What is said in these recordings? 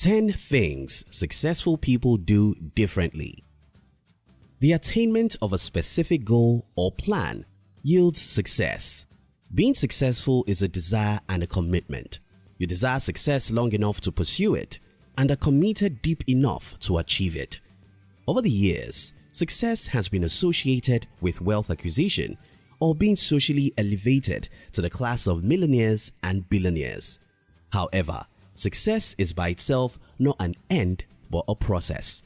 10 things successful people do differently. The attainment of a specific goal or plan yields success. Being successful is a desire and a commitment. You desire success long enough to pursue it and are committed deep enough to achieve it. Over the years, success has been associated with wealth acquisition or being socially elevated to the class of millionaires and billionaires. However, success is by itself not an end but a process.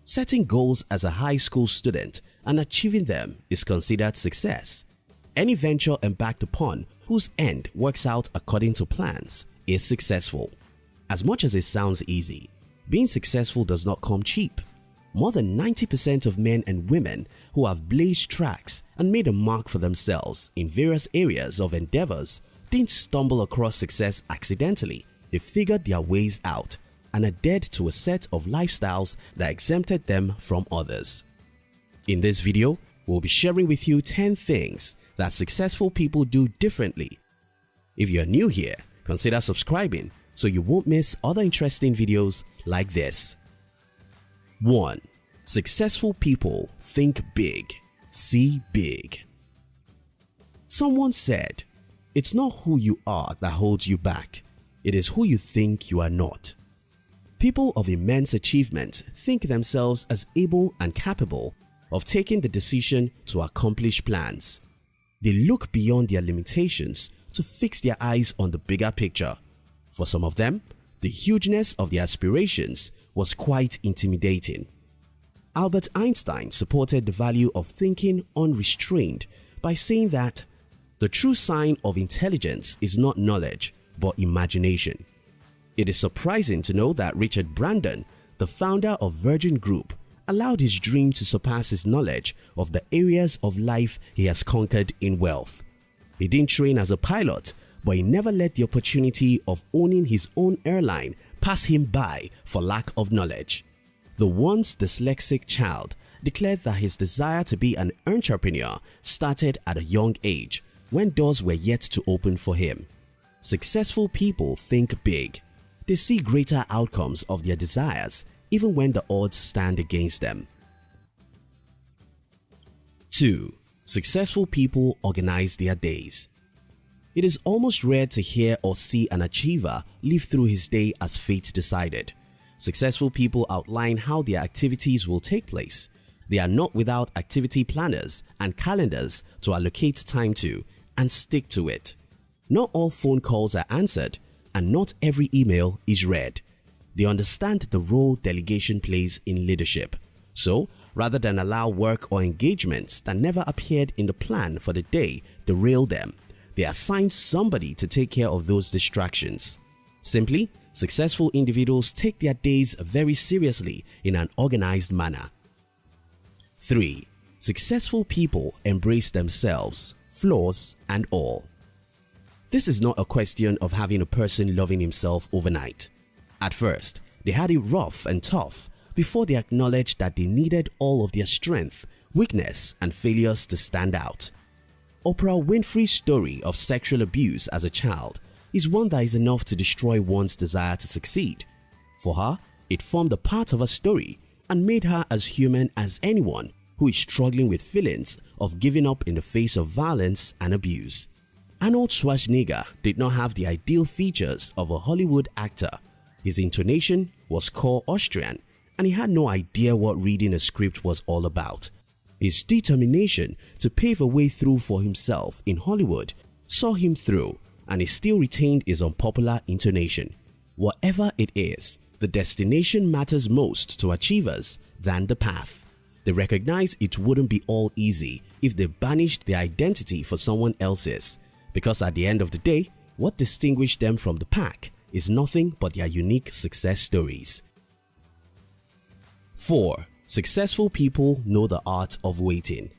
Setting goals as a high school student and achieving them is considered success. Any venture embarked upon whose end works out according to plans is successful. As much as it sounds easy, being successful does not come cheap. More than 90% of men and women who have blazed tracks and made a mark for themselves in various areas of endeavors didn't stumble across success accidentally. They figured their ways out and adhered to a set of lifestyles that exempted them from others. In this video, we'll be sharing with you 10 things that successful people do differently. If you're new here, consider subscribing so you won't miss other interesting videos like this. 1. Successful people think big, see big. Someone said, "It's not who you are that holds you back, it is who you think you are not." People of immense achievement think themselves as able and capable of taking the decision to accomplish plans. They look beyond their limitations to fix their eyes on the bigger picture. For some of them, the hugeness of their aspirations was quite intimidating. Albert Einstein supported the value of thinking unrestrained by saying that the true sign of intelligence is not knowledge but imagination. It is surprising to know that Richard Branson, the founder of Virgin Group, allowed his dream to surpass his knowledge of the areas of life he has conquered in wealth. He didn't train as a pilot, but he never let the opportunity of owning his own airline pass him by for lack of knowledge. The once dyslexic child declared that his desire to be an entrepreneur started at a young age when doors were yet to open for him. Successful people think big. They see greater outcomes of their desires even when the odds stand against them. 2. Successful people organize their days. It is almost rare to hear or see an achiever live through his day as fate decided. Successful people outline how their activities will take place. They are not without activity planners and calendars to allocate time to and stick to it. Not all phone calls are answered and not every email is read. They understand the role delegation plays in leadership. So, rather than allow work or engagements that never appeared in the plan for the day derail them, they assign somebody to take care of those distractions. Simply, successful individuals take their days very seriously in an organized manner. 3. Successful people embrace themselves, flaws and all. This is not a question of having a person loving himself overnight. At first, they had it rough and tough before they acknowledged that they needed all of their strength, weakness and failures to stand out. Oprah Winfrey's story of sexual abuse as a child is one that is enough to destroy one's desire to succeed. For her, it formed a part of her story and made her as human as anyone who is struggling with feelings of giving up in the face of violence and abuse. Arnold Schwarzenegger did not have the ideal features of a Hollywood actor. His intonation was core Austrian and he had no idea what reading a script was all about. His determination to pave a way through for himself in Hollywood saw him through, and he still retained his unpopular intonation. Whatever it is, the destination matters most to achievers than the path. They recognize it wouldn't be all easy if they banished their identity for someone else's, because at the end of the day, what distinguished them from the pack is nothing but their unique success stories. 4. Successful people know the art of waiting.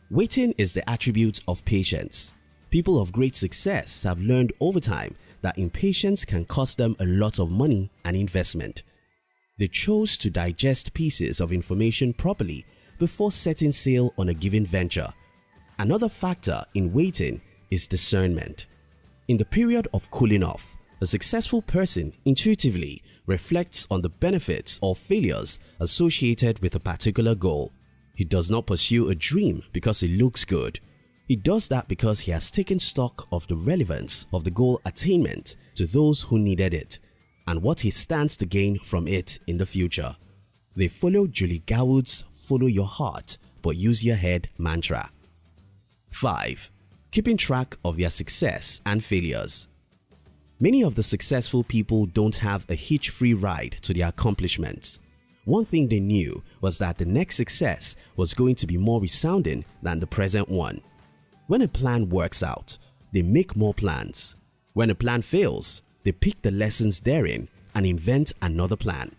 Waiting is the attribute of patience. People of great success have learned over time that impatience can cost them a lot of money and investment. They chose to digest pieces of information properly before setting sail on a given venture. Another factor in waiting is discernment. In the period of cooling off, A successful person intuitively reflects on the benefits or failures associated with a particular goal. He does not pursue a dream because it looks good. He does that because he has taken stock of the relevance of the goal attainment to those who needed it and what he stands to gain from it in the future. They follow Julie Garwood's "Follow your heart but use your head" mantra. 5. Keeping track of their success and failures. Many of the successful people don't have a hitch-free ride to their accomplishments. One thing they knew was that the next success was going to be more resounding than the present one. When a plan works out, they make more plans. When a plan fails, they pick the lessons therein and invent another plan.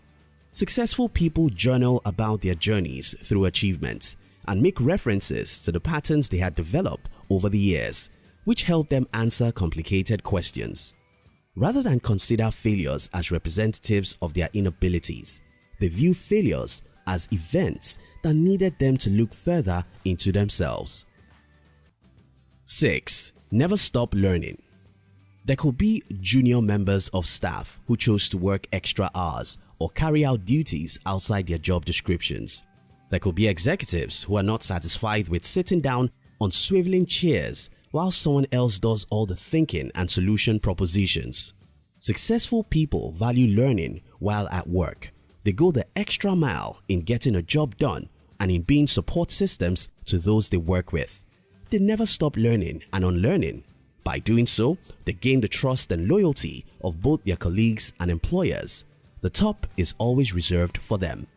Successful people journal about their journeys through achievements and make references to the patterns they had developed over the years, which help them answer complicated questions. Rather than consider failures as representatives of their inabilities, they view failures as events that needed them to look further into themselves. 6. Never stop learning. There could be junior members of staff who chose to work extra hours or carry out duties outside their job descriptions. There could be executives who are not satisfied with sitting down on swiveling chairs while someone else does all the thinking and solution propositions. Successful people value learning while at work. They go the extra mile in getting a job done and in being support systems to those they work with. They never stop learning and unlearning. By doing so, they gain the trust and loyalty of both their colleagues and employers. The top is always reserved for them.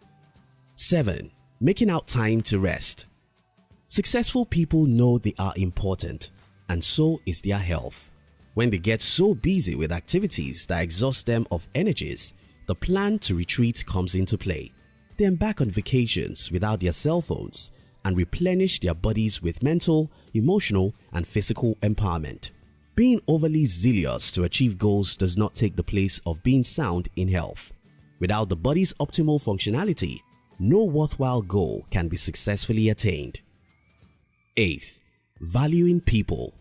7. Making out time to rest. Successful people know they are important, and so is their health. When they get so busy with activities that exhaust them of energies, the plan to retreat comes into play. They embark on vacations without their cell phones and replenish their bodies with mental, emotional, and physical empowerment. Being overly zealous to achieve goals does not take the place of being sound in health. Without the body's optimal functionality, no worthwhile goal can be successfully attained. 8. Valuing people.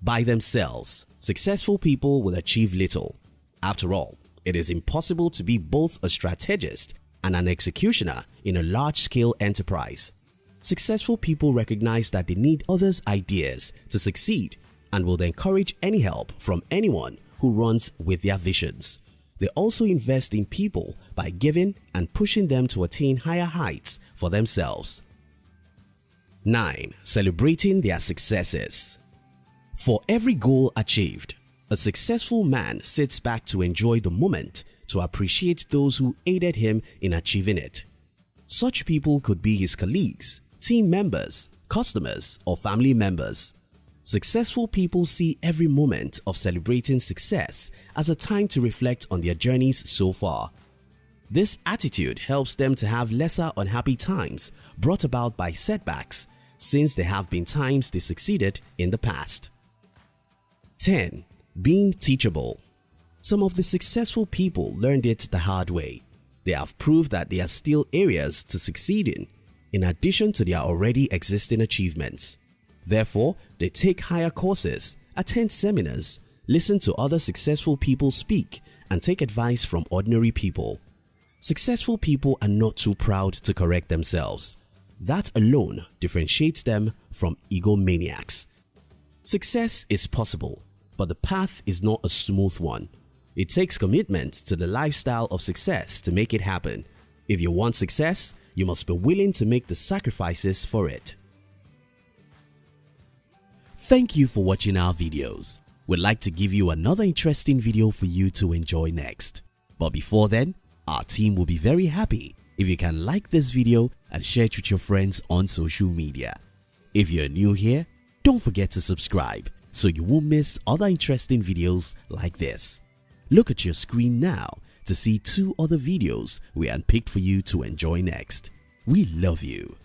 By themselves, successful people will achieve little. After all, it is impossible to be both a strategist and an executioner in a large-scale enterprise. Successful people recognize that they need others' ideas to succeed and will encourage any help from anyone who runs with their visions. They also invest in people by giving and pushing them to attain higher heights for themselves. 9. Celebrating their successes. For every goal achieved, a successful man sits back to enjoy the moment, to appreciate those who aided him in achieving it. Such people could be his colleagues, team members, customers, or family members. Successful people see every moment of celebrating success as a time to reflect on their journeys so far. This attitude helps them to have lesser unhappy times brought about by setbacks, since there have been times they succeeded in the past. 10. Being teachable. Some of the successful people learned it the hard way. They have proved that there are still areas to succeed in addition to their already existing achievements. Therefore, they take higher courses, attend seminars, listen to other successful people speak, and take advice from ordinary people. Successful people are not too proud to correct themselves. That alone differentiates them from egomaniacs. Success is possible, but the path is not a smooth one. It takes commitment to the lifestyle of success to make it happen. If you want success, you must be willing to make the sacrifices for it. Thank you for watching our videos. We'd like to give you another interesting video for you to enjoy next. But before then, our team will be very happy if you can like this video and share it with your friends on social media. If you're new here, don't forget to subscribe so you won't miss other interesting videos like this. Look at your screen now to see 2 other videos we handpicked for you to enjoy next. We love you.